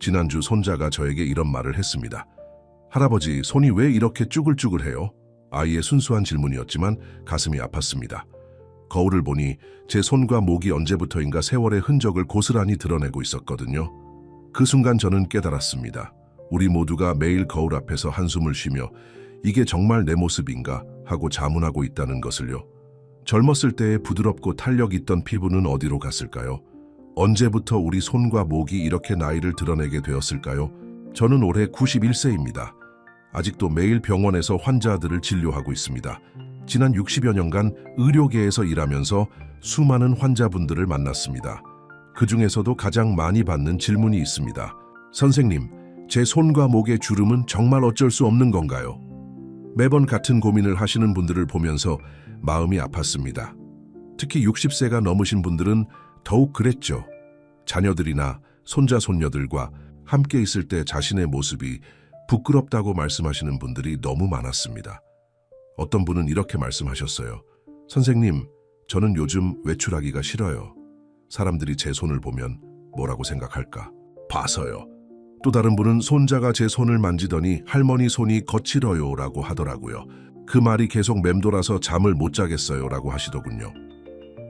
지난주 손자가 저에게 이런 말을 했습니다. 할아버지, 손이 왜 이렇게 쭈글쭈글해요? 아이의 순수한 질문이었지만 가슴이 아팠습니다. 거울을 보니 제 손과 목이 언제부터인가 세월의 흔적을 고스란히 드러내고 있었거든요. 그 순간 저는 깨달았습니다. 우리 모두가 매일 거울 앞에서 한숨을 쉬며 이게 정말 내 모습인가 하고 자문하고 있다는 것을요. 젊었을 때의 부드럽고 탄력 있던 피부는 어디로 갔을까요? 언제부터 우리 손과 목이 이렇게 나이를 드러내게 되었을까요? 저는 올해 91세입니다. 아직도 매일 병원에서 환자들을 진료하고 있습니다. 지난 60여 년간 의료계에서 일하면서 수많은 환자분들을 만났습니다. 그 중에서도 가장 많이 받는 질문이 있습니다. 선생님, 제 손과 목의 주름은 정말 어쩔 수 없는 건가요? 매번 같은 고민을 하시는 분들을 보면서 마음이 아팠습니다. 특히 60세가 넘으신 분들은 더욱 그랬죠. 자녀들이나 손자, 손녀들과 함께 있을 때 자신의 모습이 부끄럽다고 말씀하시는 분들이 너무 많았습니다. 어떤 분은 이렇게 말씀하셨어요. 선생님, 저는 요즘 외출하기가 싫어요. 사람들이 제 손을 보면 뭐라고 생각할까? 봐서요. 또 다른 분은 손자가 제 손을 만지더니 할머니 손이 거칠어요 라고 하더라고요. 그 말이 계속 맴돌아서 잠을 못 자겠어요 라고 하시더군요.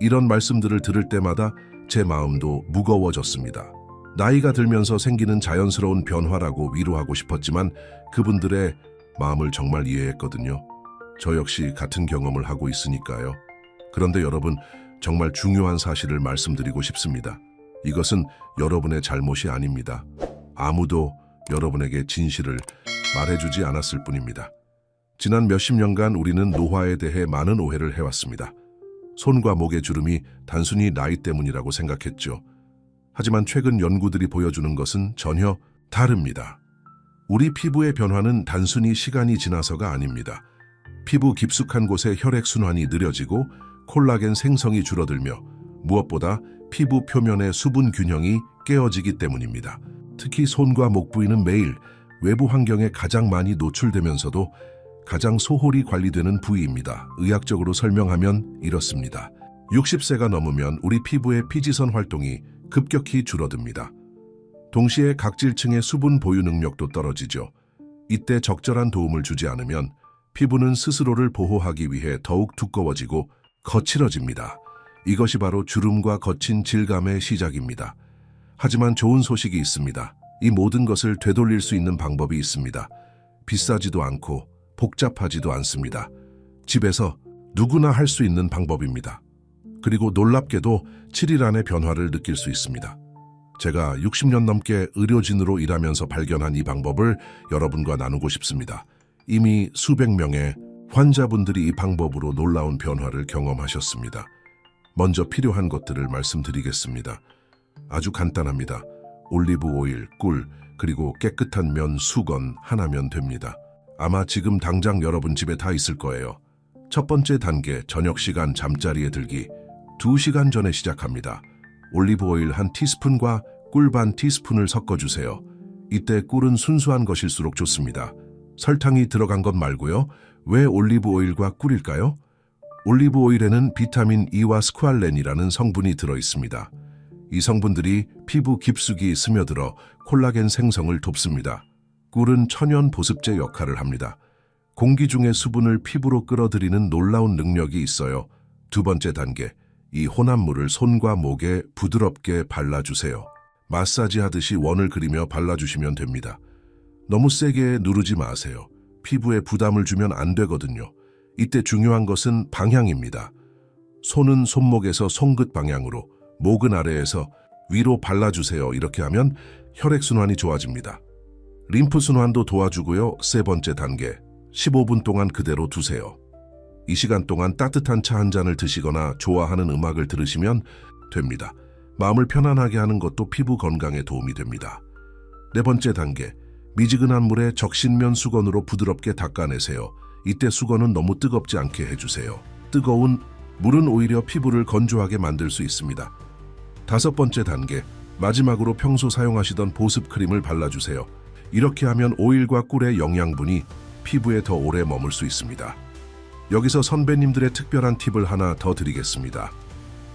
이런 말씀들을 들을 때마다 제 마음도 무거워졌습니다. 나이가 들면서 생기는 자연스러운 변화라고 위로하고 싶었지만 그분들의 마음을 정말 이해했거든요. 저 역시 같은 경험을 하고 있으니까요. 그런데 여러분, 정말 중요한 사실을 말씀드리고 싶습니다. 이것은 여러분의 잘못이 아닙니다. 아무도 여러분에게 진실을 말해주지 않았을 뿐입니다. 지난 몇십 년간 우리는 노화에 대해 많은 오해를 해왔습니다. 손과 목의 주름이 단순히 나이 때문이라고 생각했죠. 하지만 최근 연구들이 보여주는 것은 전혀 다릅니다. 우리 피부의 변화는 단순히 시간이 지나서가 아닙니다. 피부 깊숙한 곳의 혈액순환이 느려지고 콜라겐 생성이 줄어들며 무엇보다 피부 표면의 수분 균형이 깨어지기 때문입니다. 특히 손과 목 부위는 매일 외부 환경에 가장 많이 노출되면서도 가장 소홀히 관리되는 부위입니다. 의학적으로 설명하면 이렇습니다. 60세가 넘으면 우리 피부의 피지선 활동이 급격히 줄어듭니다. 동시에 각질층의 수분 보유 능력도 떨어지죠. 이때 적절한 도움을 주지 않으면 피부는 스스로를 보호하기 위해 더욱 두꺼워지고 거칠어집니다. 이것이 바로 주름과 거친 질감의 시작입니다. 하지만 좋은 소식이 있습니다. 이 모든 것을 되돌릴 수 있는 방법이 있습니다. 비싸지도 않고 복잡하지도 않습니다. 집에서 누구나 할 수 있는 방법입니다. 그리고 놀랍게도 7일 안에 변화를 느낄 수 있습니다. 제가 60년 넘게 의료진으로 일하면서 발견한 이 방법을 여러분과 나누고 싶습니다. 이미 수백 명의 환자분들이 이 방법으로 놀라운 변화를 경험하셨습니다. 먼저 필요한 것들을 말씀드리겠습니다. 아주 간단합니다. 올리브 오일, 꿀, 그리고 깨끗한 면, 수건 하나면 됩니다. 아마 지금 당장 여러분 집에 다 있을 거예요. 첫 번째 단계, 저녁 시간 잠자리에 들기. 2시간 전에 시작합니다. 올리브 오일 한 티스푼과 꿀 반 티스푼을 섞어주세요. 이때 꿀은 순수한 것일수록 좋습니다. 설탕이 들어간 것 말고요. 왜 올리브 오일과 꿀일까요? 올리브 오일에는 비타민 E와 스쿠알렌이라는 성분이 들어있습니다. 이 성분들이 피부 깊숙이 스며들어 콜라겐 생성을 돕습니다. 꿀은 천연 보습제 역할을 합니다. 공기 중의 수분을 피부로 끌어들이는 놀라운 능력이 있어요. 두 번째 단계, 이 혼합물을 손과 목에 부드럽게 발라주세요. 마사지 하듯이 원을 그리며 발라주시면 됩니다. 너무 세게 누르지 마세요. 피부에 부담을 주면 안 되거든요. 이때 중요한 것은 방향입니다. 손은 손목에서 손끝 방향으로, 목은 아래에서 위로 발라주세요. 이렇게 하면 혈액순환이 좋아집니다. 림프순환도 도와주고요. 세 번째 단계, 15분 동안 그대로 두세요. 이 시간 동안 따뜻한 차 한 잔을 드시거나 좋아하는 음악을 들으시면 됩니다. 마음을 편안하게 하는 것도 피부 건강에 도움이 됩니다. 네 번째 단계, 미지근한 물에 적신면 수건으로 부드럽게 닦아내세요. 이때 수건은 너무 뜨겁지 않게 해주세요. 뜨거운 물은 오히려 피부를 건조하게 만들 수 있습니다. 다섯 번째 단계, 마지막으로 평소 사용하시던 보습 크림을 발라주세요. 이렇게 하면 오일과 꿀의 영양분이 피부에 더 오래 머물 수 있습니다. 여기서 선배님들의 특별한 팁을 하나 더 드리겠습니다.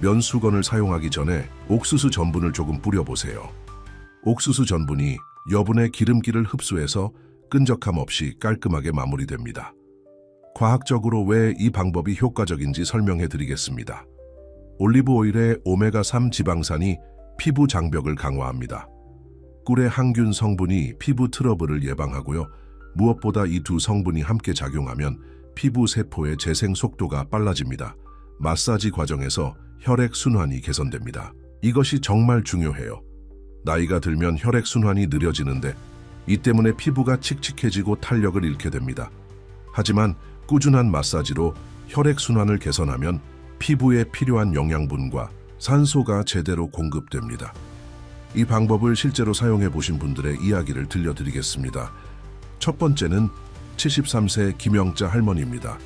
면수건을 사용하기 전에 옥수수 전분을 조금 뿌려보세요. 옥수수 전분이 여분의 기름기를 흡수해서 끈적함 없이 깔끔하게 마무리됩니다. 과학적으로 왜 이 방법이 효과적인지 설명해 드리겠습니다. 올리브 오일의 오메가3 지방산이 피부 장벽을 강화합니다. 꿀의 항균 성분이 피부 트러블을 예방하고요. 무엇보다 이 두 성분이 함께 작용하면 피부 세포의 재생 속도가 빨라집니다. 마사지 과정에서 혈액 순환이 개선됩니다. 이것이 정말 중요해요. 나이가 들면 혈액 순환이 느려지는데 이 때문에 피부가 칙칙해지고 탄력을 잃게 됩니다. 하지만 꾸준한 마사지로 혈액 순환을 개선하면 피부에 필요한 영양분과 산소가 제대로 공급됩니다. 이 방법을 실제로 사용해 보신 분들의 이야기를 들려드리겠습니다. 첫 번째는 73세 김영자 할머니입니다.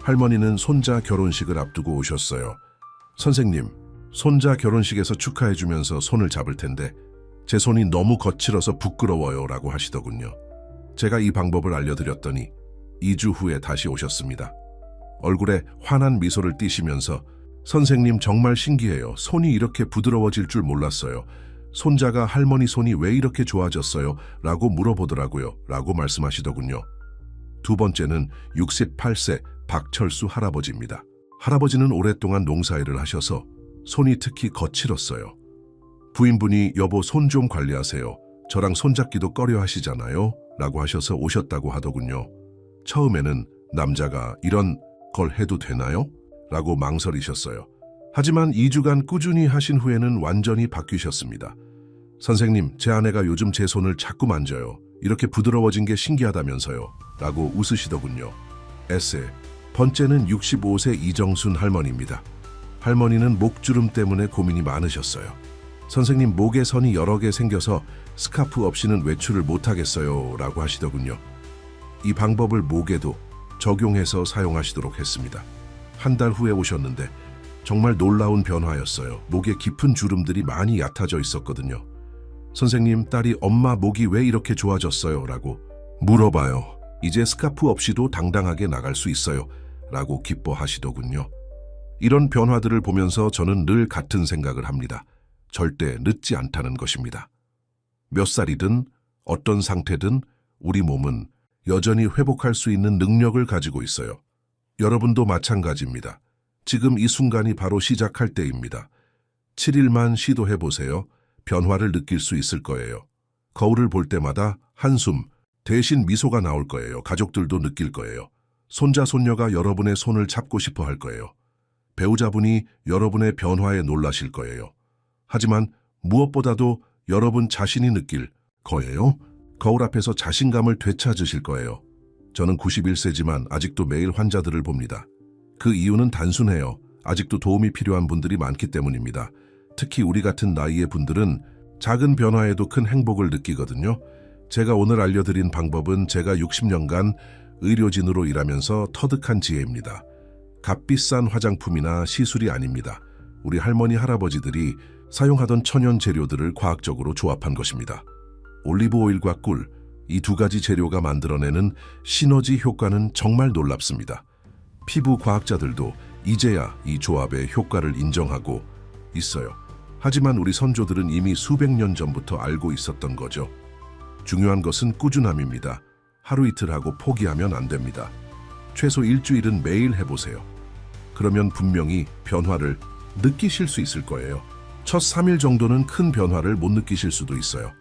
할머니는 손자 결혼식을 앞두고 오셨어요. 선생님, 손자 결혼식에서 축하해주면서 손을 잡을 텐데 제 손이 너무 거칠어서 부끄러워요 라고 하시더군요. 제가 이 방법을 알려드렸더니 2주 후에 다시 오셨습니다. 얼굴에 환한 미소를 띠시면서 선생님 정말 신기해요. 손이 이렇게 부드러워질 줄 몰랐어요. 손자가 할머니 손이 왜 이렇게 좋아졌어요? 라고 물어보더라고요. 라고 말씀하시더군요. 두 번째는 68세 박철수 할아버지입니다. 할아버지는 오랫동안 농사일을 하셔서 손이 특히 거칠었어요. 부인분이 여보 손 좀 관리하세요. 저랑 손잡기도 꺼려 하시잖아요. 라고 하셔서 오셨다고 하더군요. 처음에는 남자가 이런 걸 해도 되나요? 라고 망설이셨어요. 하지만 2주간 꾸준히 하신 후에는 완전히 바뀌셨습니다. 선생님, 제 아내가 요즘 제 손을 자꾸 만져요. 이렇게 부드러워진 게 신기하다면서요. 라고 웃으시더군요. 에세. 번째는 65세 이정순 할머니입니다. 할머니는 목주름 때문에 고민이 많으셨어요. 선생님, 목에 선이 여러 개 생겨서 스카프 없이는 외출을 못하겠어요. 라고 하시더군요. 이 방법을 목에도 적용해서 사용하시도록 했습니다. 한 달 후에 오셨는데 정말 놀라운 변화였어요. 목에 깊은 주름들이 많이 얕아져 있었거든요. 선생님, 딸이 엄마 목이 왜 이렇게 좋아졌어요? 라고 물어봐요. 이제 스카프 없이도 당당하게 나갈 수 있어요. 라고 기뻐하시더군요. 이런 변화들을 보면서 저는 늘 같은 생각을 합니다. 절대 늦지 않다는 것입니다. 몇 살이든 어떤 상태든 우리 몸은 여전히 회복할 수 있는 능력을 가지고 있어요. 여러분도 마찬가지입니다. 지금 이 순간이 바로 시작할 때입니다. 7일만 시도해보세요. 변화를 느낄 수 있을 거예요. 거울을 볼 때마다 한숨, 대신 미소가 나올 거예요. 가족들도 느낄 거예요. 손자, 손녀가 여러분의 손을 잡고 싶어 할 거예요. 배우자분이 여러분의 변화에 놀라실 거예요. 하지만 무엇보다도 여러분 자신이 느낄 거예요. 거울 앞에서 자신감을 되찾으실 거예요. 저는 91세지만 아직도 매일 환자들을 봅니다. 그 이유는 단순해요. 아직도 도움이 필요한 분들이 많기 때문입니다. 특히 우리 같은 나이의 분들은 작은 변화에도 큰 행복을 느끼거든요. 제가 오늘 알려드린 방법은 제가 60년간 의료진으로 일하면서 터득한 지혜입니다. 값비싼 화장품이나 시술이 아닙니다. 우리 할머니, 할아버지들이 사용하던 천연 재료들을 과학적으로 조합한 것입니다. 올리브 오일과 꿀, 이 두 가지 재료가 만들어내는 시너지 효과는 정말 놀랍습니다. 피부 과학자들도 이제야 이 조합의 효과를 인정하고 있어요. 하지만 우리 선조들은 이미 수백 년 전부터 알고 있었던 거죠. 중요한 것은 꾸준함입니다. 하루 이틀 하고 포기하면 안 됩니다. 최소 일주일은 매일 해보세요. 그러면 분명히 변화를 느끼실 수 있을 거예요. 첫 3일 정도는 큰 변화를 못 느끼실 수도 있어요.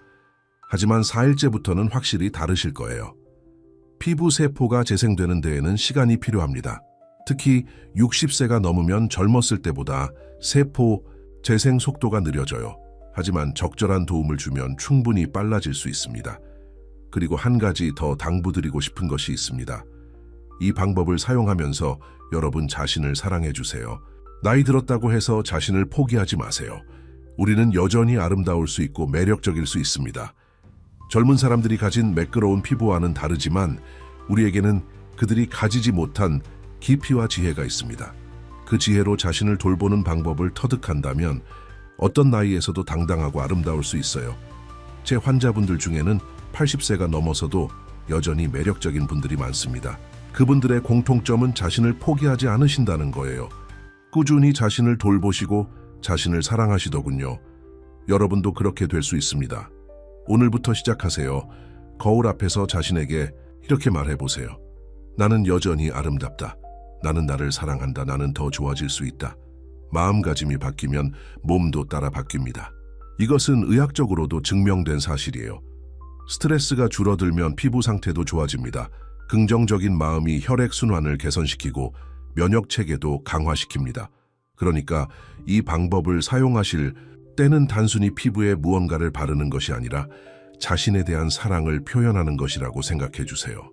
하지만 4일째부터는 확실히 다르실 거예요. 피부 세포가 재생되는 데에는 시간이 필요합니다. 특히 60세가 넘으면 젊었을 때보다 세포 재생 속도가 느려져요. 하지만 적절한 도움을 주면 충분히 빨라질 수 있습니다. 그리고 한 가지 더 당부드리고 싶은 것이 있습니다. 이 방법을 사용하면서 여러분 자신을 사랑해 주세요. 나이 들었다고 해서 자신을 포기하지 마세요. 우리는 여전히 아름다울 수 있고 매력적일 수 있습니다. 젊은 사람들이 가진 매끄러운 피부와는 다르지만 우리에게는 그들이 가지지 못한 깊이와 지혜가 있습니다. 그 지혜로 자신을 돌보는 방법을 터득한다면 어떤 나이에서도 당당하고 아름다울 수 있어요. 제 환자분들 중에는 80세가 넘어서도 여전히 매력적인 분들이 많습니다. 그분들의 공통점은 자신을 포기하지 않으신다는 거예요. 꾸준히 자신을 돌보시고 자신을 사랑하시더군요. 여러분도 그렇게 될 수 있습니다. 오늘부터 시작하세요. 거울 앞에서 자신에게 이렇게 말해보세요. 나는 여전히 아름답다. 나는 나를 사랑한다. 나는 더 좋아질 수 있다. 마음가짐이 바뀌면 몸도 따라 바뀝니다. 이것은 의학적으로도 증명된 사실이에요. 스트레스가 줄어들면 피부 상태도 좋아집니다. 긍정적인 마음이 혈액순환을 개선시키고 면역체계도 강화시킵니다. 그러니까 이 방법을 사용하실 때는 단순히 피부에 무언가를 바르는 것이 아니라 자신에 대한 사랑을 표현하는 것이라고 생각해 주세요.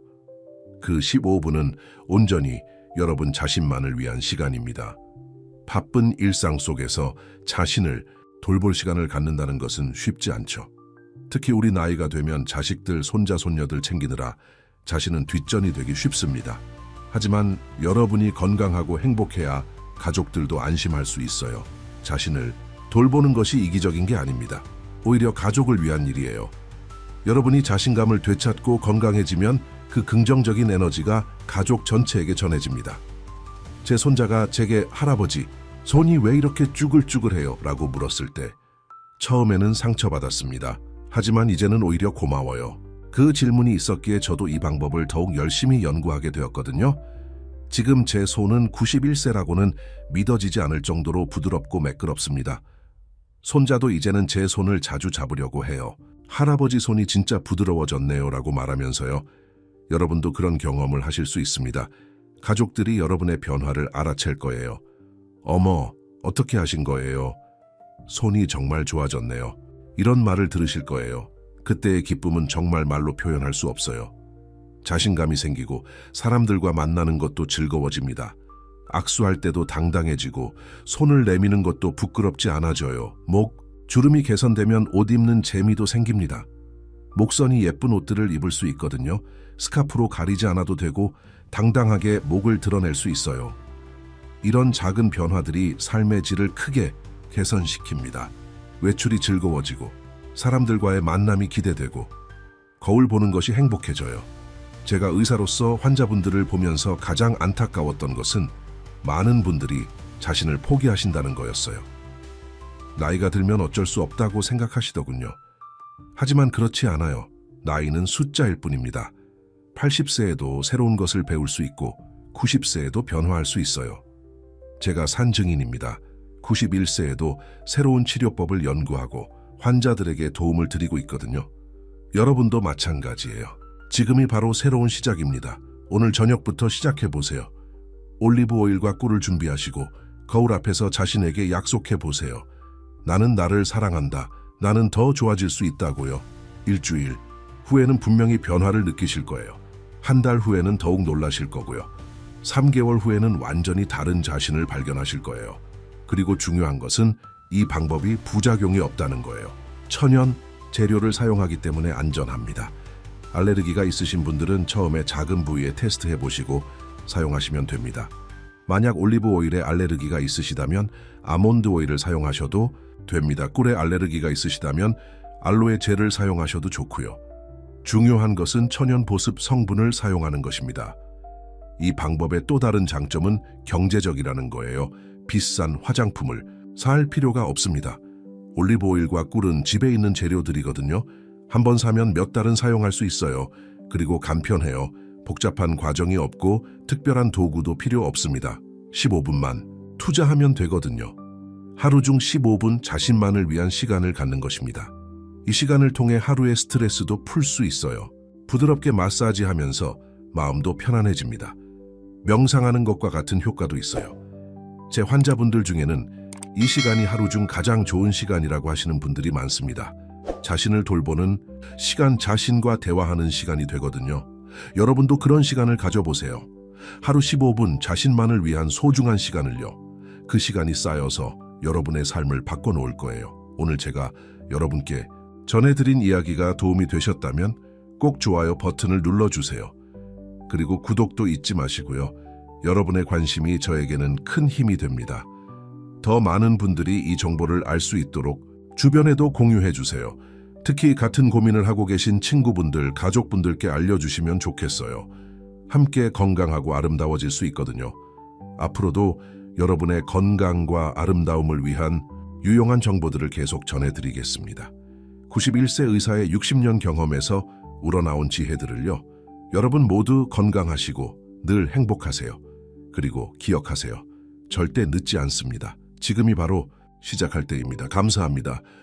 그 15분은 온전히 여러분 자신만을 위한 시간입니다. 바쁜 일상 속에서 자신을 돌볼 시간을 갖는다는 것은 쉽지 않죠. 특히 우리 나이가 되면 자식들, 손자, 손녀들 챙기느라 자신은 뒷전이 되기 쉽습니다. 하지만 여러분이 건강하고 행복해야 가족들도 안심할 수 있어요. 자신을 돌보는 것이 이기적인 게 아닙니다. 오히려 가족을 위한 일이에요. 여러분이 자신감을 되찾고 건강해지면 그 긍정적인 에너지가 가족 전체에게 전해집니다. 제 손자가 제게 할아버지, 손이 왜 이렇게 쭈글쭈글해요? 라고 물었을 때 처음에는 상처받았습니다. 하지만 이제는 오히려 고마워요. 그 질문이 있었기에 저도 이 방법을 더욱 열심히 연구하게 되었거든요. 지금 제 손은 91세라고는 믿어지지 않을 정도로 부드럽고 매끄럽습니다. 손자도 이제는 제 손을 자주 잡으려고 해요. 할아버지 손이 진짜 부드러워졌네요 라고 말하면서요. 여러분도 그런 경험을 하실 수 있습니다. 가족들이 여러분의 변화를 알아챌 거예요. 어머, 어떻게 하신 거예요? 손이 정말 좋아졌네요. 이런 말을 들으실 거예요. 그때의 기쁨은 정말 말로 표현할 수 없어요. 자신감이 생기고 사람들과 만나는 것도 즐거워집니다. 악수할 때도 당당해지고 손을 내미는 것도 부끄럽지 않아져요. 목, 주름이 개선되면 옷 입는 재미도 생깁니다. 목선이 예쁜 옷들을 입을 수 있거든요. 스카프로 가리지 않아도 되고 당당하게 목을 드러낼 수 있어요. 이런 작은 변화들이 삶의 질을 크게 개선시킵니다. 외출이 즐거워지고 사람들과의 만남이 기대되고 거울 보는 것이 행복해져요. 제가 의사로서 환자분들을 보면서 가장 안타까웠던 것은 많은 분들이 자신을 포기하신다는 거였어요. 나이가 들면 어쩔 수 없다고 생각하시더군요. 하지만 그렇지 않아요. 나이는 숫자일 뿐입니다. 80세에도 새로운 것을 배울 수 있고 90세에도 변화할 수 있어요. 제가 산 증인입니다. 91세에도 새로운 치료법을 연구하고 환자들에게 도움을 드리고 있거든요. 여러분도 마찬가지예요. 지금이 바로 새로운 시작입니다. 오늘 저녁부터 시작해보세요. 올리브 오일과 꿀을 준비하시고 거울 앞에서 자신에게 약속해보세요. 나는 나를 사랑한다. 나는 더 좋아질 수 있다고요. 일주일 후에는 분명히 변화를 느끼실 거예요. 한 달 후에는 더욱 놀라실 거고요. 3개월 후에는 완전히 다른 자신을 발견하실 거예요. 그리고 중요한 것은 이 방법이 부작용이 없다는 거예요. 천연 재료를 사용하기 때문에 안전합니다. 알레르기가 있으신 분들은 처음에 작은 부위에 테스트해 보시고 사용하시면 됩니다. 만약 올리브 오일에 알레르기가 있으시다면 아몬드 오일을 사용하셔도 됩니다. 꿀에 알레르기가 있으시다면 알로에 젤을 사용하셔도 좋고요. 중요한 것은 천연 보습 성분을 사용하는 것입니다. 이 방법의 또 다른 장점은 경제적이라는 거예요. 비싼 화장품을 살 필요가 없습니다. 올리브 오일과 꿀은 집에 있는 재료들이거든요. 한번 사면 몇 달은 사용할 수 있어요. 그리고 간편해요. 복잡한 과정이 없고 특별한 도구도 필요 없습니다. 15분만 투자하면 되거든요. 하루 중 15분 자신만을 위한 시간을 갖는 것입니다. 이 시간을 통해 하루의 스트레스도 풀 수 있어요. 부드럽게 마사지하면서 마음도 편안해집니다. 명상하는 것과 같은 효과도 있어요. 제 환자분들 중에는 이 시간이 하루 중 가장 좋은 시간이라고 하시는 분들이 많습니다. 자신을 돌보는 시간, 자신과 대화하는 시간이 되거든요. 여러분도 그런 시간을 가져보세요. 하루 15분 자신만을 위한 소중한 시간을요. 그 시간이 쌓여서 여러분의 삶을 바꿔놓을 거예요. 오늘 제가 여러분께 전해드린 이야기가 도움이 되셨다면 꼭 좋아요 버튼을 눌러주세요. 그리고 구독도 잊지 마시고요. 여러분의 관심이 저에게는 큰 힘이 됩니다. 더 많은 분들이 이 정보를 알 수 있도록 주변에도 공유해 주세요. 특히 같은 고민을 하고 계신 친구분들, 가족분들께 알려주시면 좋겠어요. 함께 건강하고 아름다워질 수 있거든요. 앞으로도 여러분의 건강과 아름다움을 위한 유용한 정보들을 계속 전해드리겠습니다. 91세 의사의 60년 경험에서 우러나온 지혜들을요. 여러분 모두 건강하시고 늘 행복하세요. 그리고 기억하세요. 절대 늦지 않습니다. 지금이 바로 시작할 때입니다. 감사합니다.